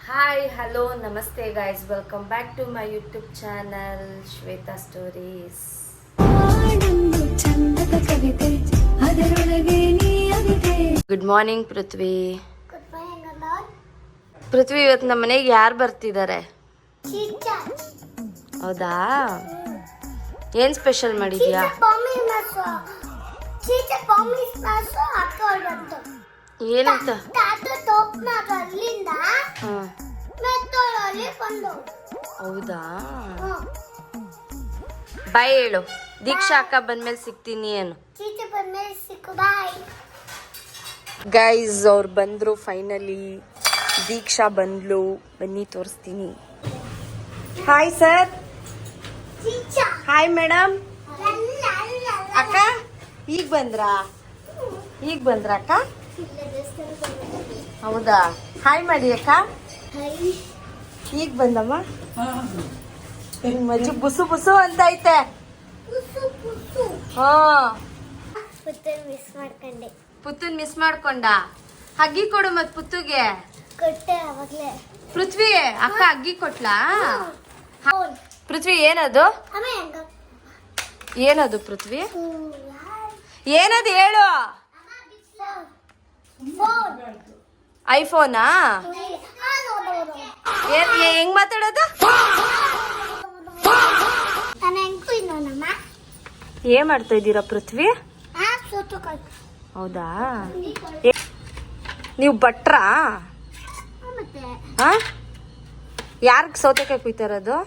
Hi hello ನಮಸ್ತೆ guys, welcome back to my YouTube channel Shweta stories. Good morning Prithvi. Prithvi, ಇವತ್ತು ನಮ್ಮ ಮನೆಗೆ ಯಾರು ಬರ್ತಿದ್ದಾರೆ? ಹೌದಾ? ಏನ್ ಸ್ಪೆಷಲ್ ಮಾಡಿದ್ಯಾ? ಏನಂತ? ಹೌದಾ? ಬಾಯ್ ಹೇಳು. ದೀಕ್ಷಾ ಅಕ್ಕ ಬಂದ್ಮೇಲೆ ಸಿಗ್ತೀನಿ ಏನು? ಗೈಸ್, ಅವ್ರು ಬಂದ್ರು ಫೈನಲಿ. ದೀಕ್ಷಾ ಬಂದ್ಲು, ಬನ್ನಿ ತೋರಿಸ್ತೀನಿ. Hi sir. Hi madam. ಅಕ್ಕ ಈಗ ಬಂದ್ರಾ? ಅಕ್ಕ? ಹೌದಾ? ಹಾಯ್ ಮಾಡಿ ಅಕ್ಕ. ಈಗ ಬಂದಮ್ಮ. ಮಜ್ಜಿ ಬುಸು ಬುಸು ಅಂತ ಐತೆ. ಪುತ್ತನ್ ಮಿಸ್ ಮಾಡ್ಕೊಂಡ. ಅಗ್ಗಿ ಕೊಡು ಮತ್ ಪುತ್ತುಗೆ. ಪೃಥ್ವಿ ಅಕ್ಕ ಅಗ್ಗಿ ಕೊಟ್ಲಾ? ಪೃಥ್ವಿ ಏನದು? ಏನದು ಪೃಥ್ವಿ? ಏನದು ಹೇಳು. ಐಫೋನಾ? ಹೆಂಗ್ ಮಾತಾಡೋದು? ಏನ್ ಮಾಡ್ತಾ ಇದ್ದೀರಾ ಪೃಥ್ವಿ? ಹೌದಾ? ನೀವು ಭಟ್ರಾ? ಯಾರ್ಗ್ ಸೌತೆಕಾಯಿ ಕುಯ್ತಾ ಇರೋದು?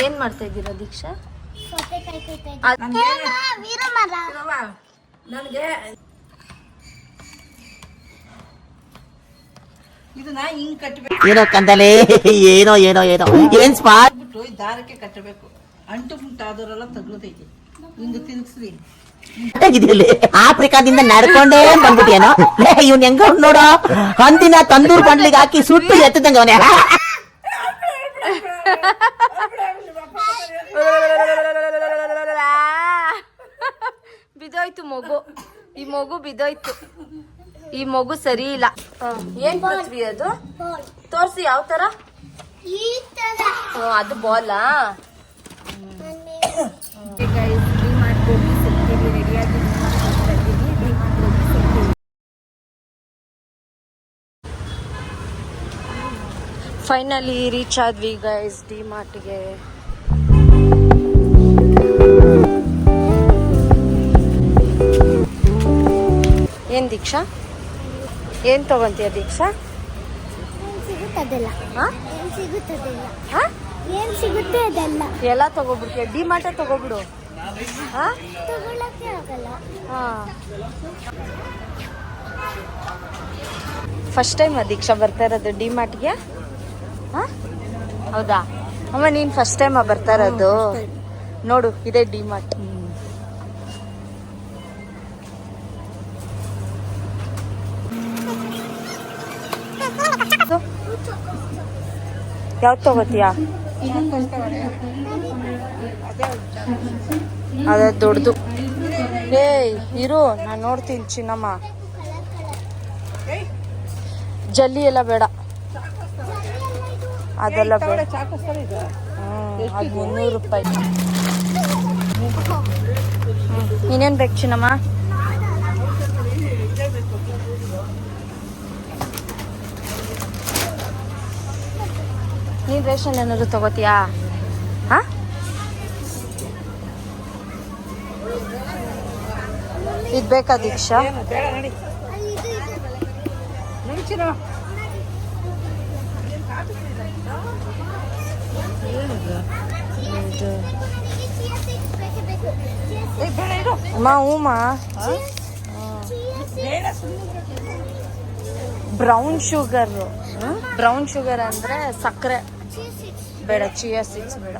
ಏನ್ ಮಾಡ್ತಾ ಇದ್ದೀರಾ ದೀಕ್ಷಾ? ಏನೋ ಕಂದಲೆ, ಏನೋ ಏನೋ ಏನೋ ಏನ್ ಸ್ಪಾಟ್ ದಾರಕ್ಕೆ ಕಟ್ಟಬೇಕು. ಅಂಟು ಮುಂಟಾದವರೆಲ್ಲ ತಗ್ಲತೈತಿ. ಹಿಂಗ ತಿನ್ಸ್ರಿ. ಆಫ್ರಿಕಾದಿಂದ ನಡ್ಕೊಂಡೇ ಬಂದ್ಬಿಟ್ಟೇನೋ. ಇವ್ನ ಹೆಂಗ ನೋಡೋ, ಹಂದಿನ ತಂದೂರ್ ಬಂಡ್ಲಿಗೆ ಹಾಕಿ ಸುಟ್ಟು ಎತ್ತದಂಗ ಅವನೇ. ಬಿದೋಯ್ತು ಮಗು. ಈ ಮಗು ಬಿದೋಯ್ತು. ಈ ಮಗು ಸರಿ ಇಲ್ಲ. ಏನ್ ಪೃಥ್ವಿ ಅದು? ತೋರ್ಸಿ ಯಾವ ತರ. ಅದು ಬಾಲಾ? ಫೈನಲಿ ರೀಚ್ ಆದ್ವಿ ಗೈಸ್ ಡಿ ಮಾರ್ಟ್ಗೆ. ಏನ್ ದೀಕ್ಷಾ, ಏನ್ ತಗೊಂತೀಯ ದೀಕ್ಷಾ? ಎಲ್ಲ ತಗೋಬಿಡ್ತೀಯ? ಡಿ ಮಾರ್ಟ್ ತಗೋಬಿಡು. ಫಸ್ಟ್ ಟೈಮ್ ದೀಕ್ಷಾ ಬರ್ತಾ ಇರೋದು ಡಿ ಮಾರ್ಟ್ಗೆ? ಹೌದಾ ಅಮ್ಮ, ನೀನ್ ಫಸ್ಟ್ ಟೈಮ್ ಬರ್ತಾ ಇರೋದು? ನೋಡು, ಇದೇ ಡಿ ಮಾರ್ಟ್. ಯಾವ್ದು ತಗೋತೀಯ? ಅದ ದೊಡ್ಡದು. ಏಯ್ ಇರು, ನಾನು ನೋಡ್ತೀನಿ ಚಿನ್ನಮ್ಮ. ಜಲ್ಲಿ ಎಲ್ಲ ಬೇಡ, ಅದೆಲ್ಲ ಬೇಡ. ಅದು 300 ರೂಪಾಯಿ. ಇನ್ನೇನು ಬೇಕು ಚಿನ್ನಮ್ಮ? ನೀನು ರೇಷನ್ ಏನಾದ್ರು ತಗೋತೀಯಾ? ಇದು ಬೇಕಾ ದೀಕ್ಷಾ? ಬ್ರೌನ್ ಶುಗರ್ ಅಂದ್ರೆ ಸಕ್ಕರೆ ಬೇಡ, ಚಿಯಾ ಸೀಡ್ಸ್ ಬೇಡ.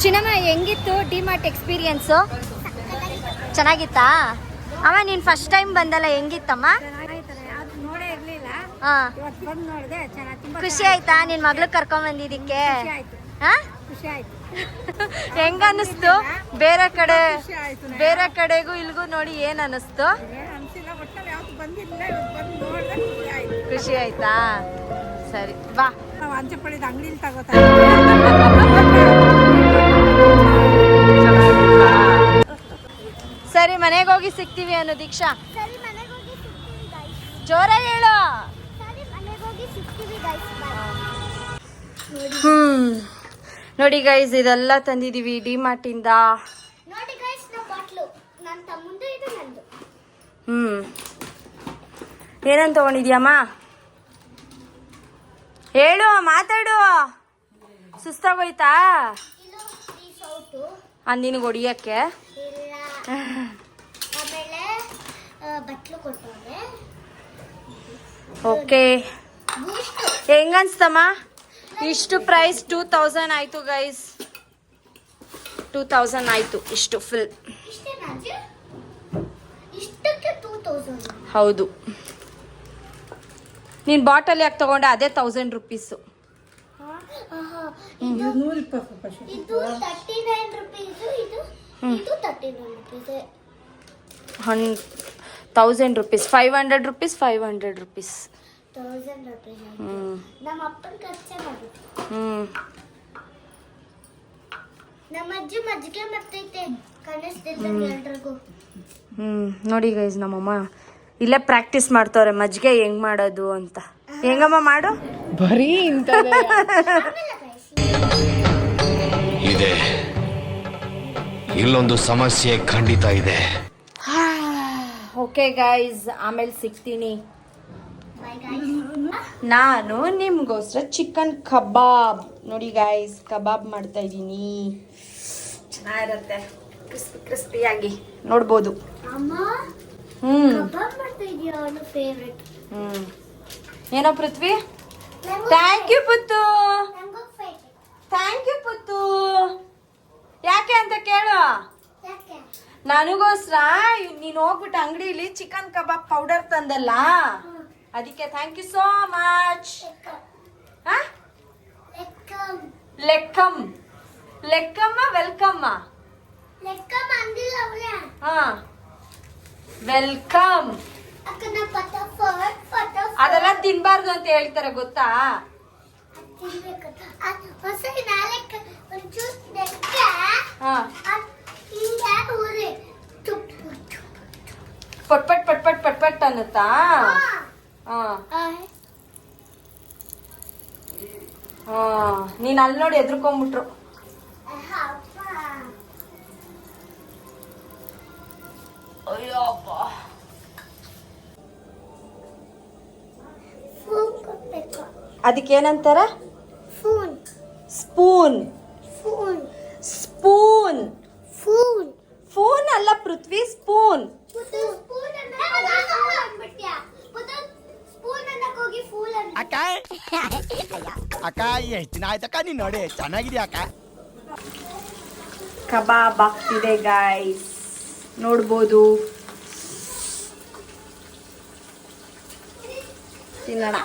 ಚಿನ್ನಮ್ಮ ಹೆಂಗಿತ್ತು ಡಿಮಾರ್ಟ್ ಎಕ್ಸ್ಪೀರಿಯನ್ಸು? ಚೆನ್ನಾಗಿತ್ತಾ? ಅಮ್ಮ ನೀನು ಫಸ್ಟ್ ಟೈಮ್ ಬಂದಲ್ಲ, ಹೆಂಗಿತ್ತಮ್ಮ? ಹಾ, ಖುಷಿ ಆಯ್ತಾ ನಿನ್ ಮಗ್ಳು ಕರ್ಕೊಂಡ್ ಬಂದಿದ್ದಕ್ಕೆ? ಹೆಂಗ ಅನ್ನಿಸ್ತು? ಬೇರೆ ಕಡೆಗೂ ಇಲ್ಗೂ ನೋಡಿ ಏನ್ ಅನ್ನಿಸ್ತು? ಖುಷಿ ಆಯ್ತಾ? ಸರಿ ಬಾ. ಅಂಗಡಿಲಿ ತಗೋತಾ ಸರಿ, ಮನೆಗೆ ಹೋಗಿ ಸಿಗ್ತೀವಿ ಅನ್ನೋ ದೀಕ್ಷಾ. ಜೋರಾಗಿ ಹೇಳು. ನೋಡಿ ಗೈಸ್, ಇದೆಲ್ಲ ತಂದಿದೀವಿ ಡಿಮಾರ್ಟ್ ಇಂದ. ಏನಂತ ತಗೊಂಡಿದ್ಯಮ್ಮ? ಹೇಳು, ಮಾತಾಡು. ಸುಸ್ತಾಗೋಯ್ತಾ ನಿನಗೆ ಹೊಡಿಯಕ್ಕೆ? ಓಕೆ, ಹೆಂಗನ್ಸ್ತಮ್ಮ? ಇಷ್ಟು ಪ್ರೈಸ್ 2000 ಆಯ್ತು ಗೈಸ್. 2000 ಆಯ್ತು ಇಷ್ಟು ಫುಲ್. ಹೌದು. ನೀನ್ ಬಾಟಲ್ ಯಾಕೆ ತಗೊಂಡೆ? ಅದೇ 1000 ರುಪೀಸು. 1000 rupees, 500 rupees, 500 rupees. ನೋಡಿ ಗೈಸ್, ನಮ್ಮಮ್ಮ ಇಲ್ಲೇ ಪ್ರಾಕ್ಟೀಸ್ ಮಾಡ್ತವ್ರೆ ಮಜ್ಜಿಗೆ ಹೆಂಗ್ ಮಾಡೋದು ಅಂತ. ಹೆಂಗಮ್ಮ ಮಾಡು? ಬರೀ ಇದೆ, ಇಲ್ಲೊಂದು ಸಮಸ್ಯೆ ಖಂಡಿತ ಇದೆ. ಓಕೆ ಗೈಸ್, ಆಮೇಲೆ ಸಿಗ್ತೀನಿ. ನಾನು ನಿಮ್ಗೋಸ್ಕರ ಚಿಕನ್ ಕಬಾಬ್, ನೋಡಿ ಗೈಸ್, ಕಬಾಬ್ ಮಾಡ್ತಾ ಇದ್ದೀನಿ. ಚೆನ್ನಾಗಿರುತ್ತೆ, ಕ್ರಿಸ್ಪಿ ಕ್ರಿಸ್ಪಿಯಾಗಿ ನೋಡ್ಬೋದು. ಏನೋ ಪೃಥ್ವಿ? ಥ್ಯಾಂಕ್ ಯು ಪುತ್ತು, ಥ್ಯಾಂಕ್ ಯು ಪುತ್ತು. ಯಾಕೆ ಅಂತ ಕೇಳು. ನನಗೋಸ್ಕರ ನೀನು ಹೋಗ್ಬಿಟ್ಟು ಅಂಗಡಿಲಿ ಚಿಕನ್ ಕಬಾಬ್ ಪೌಡರ್ ತಂದಲ್ಲ, ಅದಕ್ಕೆ ಥ್ಯಾಂಕ್ ಯು ಸೋ ಮಚ್. ಲೆಕ್ಕಮ್ ಲೆಕ್ಕಮ್ಮ ವೆಲ್ಕಮ್ಮ. ವೆಲ್ಕಮ್. ಅದೆಲ್ಲ ತಿನ್ಬಾರ್ದು ಅಂತ ಹೇಳ್ತಾರೆ, ಗೊತ್ತಾ? ಪಟ್ಪಟ್ ಪಟ್ಪಟ್ ಪಟ್ಪಟ್ ಅನ್ನುತ್ತಾ? ನೀನ್ ಅಲ್ಲಿ ನೋಡಿ ಎದ್ರುಕೊಂಡ್ಬಿಟ್ರು. ಅಯ್ಯಪ್ಪ, ಅದಕ್ಕೇನಂತಾರ? ಸ್ಪೂನ್. ಸ್ಪೂನ್. ಫೋನ್ ಅಲ್ಲ ಪೃಥ್ವಿ, ಸ್ಪೂನ್. ಅಕ್ಕ ಅಕ್ಕ, ಎಷ್ಟು ದಿನ ಆಯ್ತಕ್ಕ ನೀನ್ ನೋಡಿ, ಚೆನ್ನಾಗಿದ್ಯಾ ಅಕ್ಕ? ಕಬಾಬ್ ಆಗ್ತಿದೆ ಗೈಸ್, ನೋಡ್ಬೋದು. ತಿನ್ನೋಣ.